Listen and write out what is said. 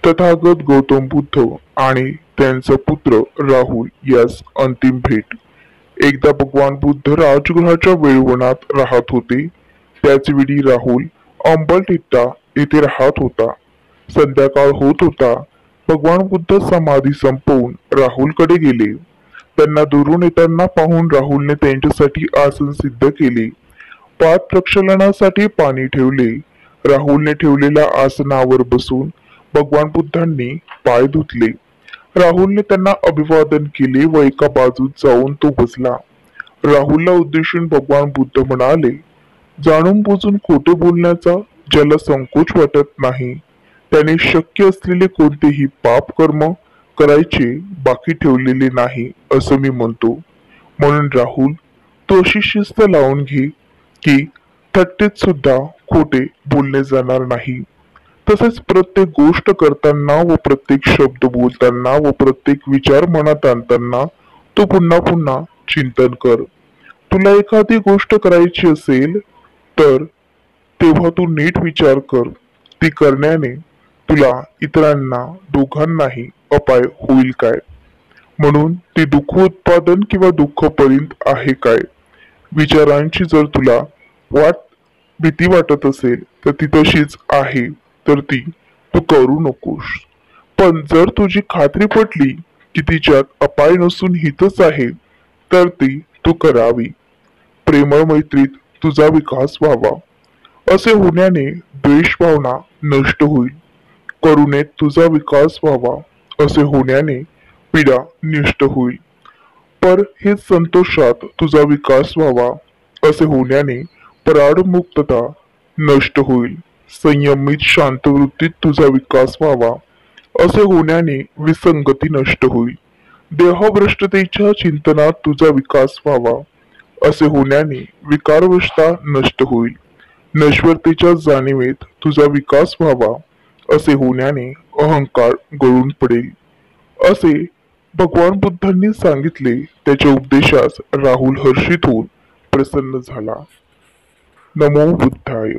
तथागत गौतम बुद्ध आणि त्यांचा पुत्र राहुल यास अंतिम भेट। एकदा भगवान बुद्ध राजगृहाच्या वेळवणात राहत होते। त्याच वेळी राहुल अंबलटिट्टा येथे राहत होता। संध्याकाळ होत होता। भगवान बुद्ध समाधी संपवून राहुलकडे गेले। त्यांना दुरून येताना पाहून राहुलने त्यांच्यासाठी आसन सिद्ध केले। पाद प्रक्षालनासाठी पाणी ठेवले। राहुलने ठेवलेल्या आसनावर बसून भगवान बुद्धांनी पाय धुतले। राहुलने त्यांना अभिवादन केले व एका बाजूत जाऊन तो बसला। राहुलला उद्देशून भगवान बुद्ध म्हणाले, जाणून बुजून खोटे बोलण्याचा ज्याला संकोच वाटत नाही त्याने शक्य असलेले कोणतेही पाप कर्म करायचे बाकी ठेवलेले नाही असं मी म्हणतो। म्हणून राहुल, तू अशी शिस्त लावून घे की थट्टेत सुद्धा खोटे बोलले जाणार नाही। तसेच प्रत्येक गोष्ट करताना व प्रत्येक शब्द बोलताना व प्रत्येक विचार मनात आणताना तू पुन्हा पुन्हा चिंतन कर। तुला एखादी गोष्ट करायची असेल तर तेव्हा तू नीट विचार कर, ती करण्याने तुला इतरांना दोघांनाही अपाय होईल काय, म्हणून ती दुःख उत्पादन किंवा दुःखपर्यंत आहे काय। विचारांची जर तुला भीती वाटत असेल तर ती तशीच आहे तर ती तू करू नकोस। पण जर तुझी खात्री पटली की तिच्यात अपाय नसून हितच आहे तर ती तू करावी। प्रेमळ मैत्रीत तुझा विकास व्हावा, असे होण्याने द्वेष भावना नष्ट होईल। करुणेत तुझा विकास व्हावा, असे होण्याने पीडा नष्ट होईल। पर हेच संतोषात तुझा विकास व्हावा, असे होण्याने पराड मुक्तता नष्ट होईल। संयमित शांतवृत्तीत तुझा विकास व्हावा, असे होण्याने विसंगती नष्ट होईल। देहभ्रष्टतेच्या चिंतनात तुझा विकास व्हावा, असे होण्याने विकारवशता नष्ट होईल। नश्वरतेच्या जाणीवेत तुझा विकास व्हावा, असे होण्याने अहंकार गळून पडेल, असे भगवान बुद्धांनी सांगितले। त्याच्या उपदेशास राहुल हर्षित होऊन प्रसन्न झाला। नमो बुद्धाय।